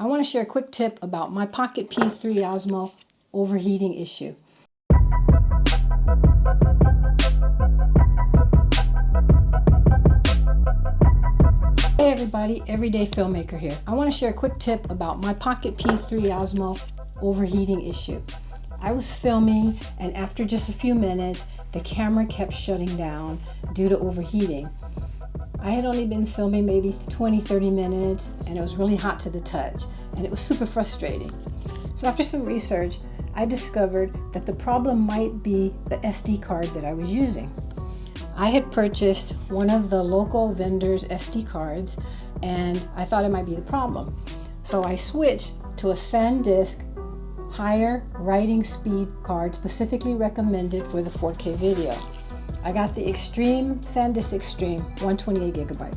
I want to share a quick tip about my Pocket P3 Osmo overheating issue. Hey everybody, Everyday Filmmaker here. I want to share a quick tip about my Pocket P3 Osmo overheating issue. I was filming and after just a few minutes, the camera kept shutting down due to overheating. I had only been filming maybe 20-30 minutes and it was really hot to the touch and it was super frustrating. So after some research, I discovered that the problem might be the SD card that I was using. I had purchased one of the local vendors' SD cards and I thought it might be the problem. So I switched to a SanDisk higher writing speed card specifically recommended for the 4K video. I got the Extreme, SanDisk Extreme, 128GB.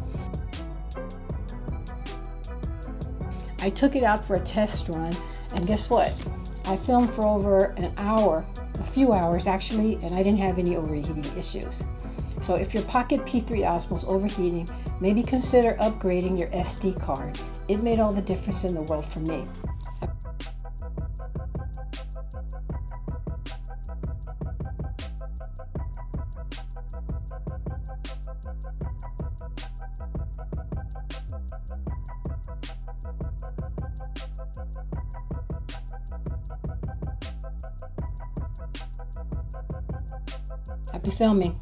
I took it out for a test run and guess what? I filmed for over an hour, a few hours actually, and I didn't have any overheating issues. So if your Pocket P3 Osmo is overheating, maybe consider upgrading your SD card. It made all the difference in the world for me. Happy filming.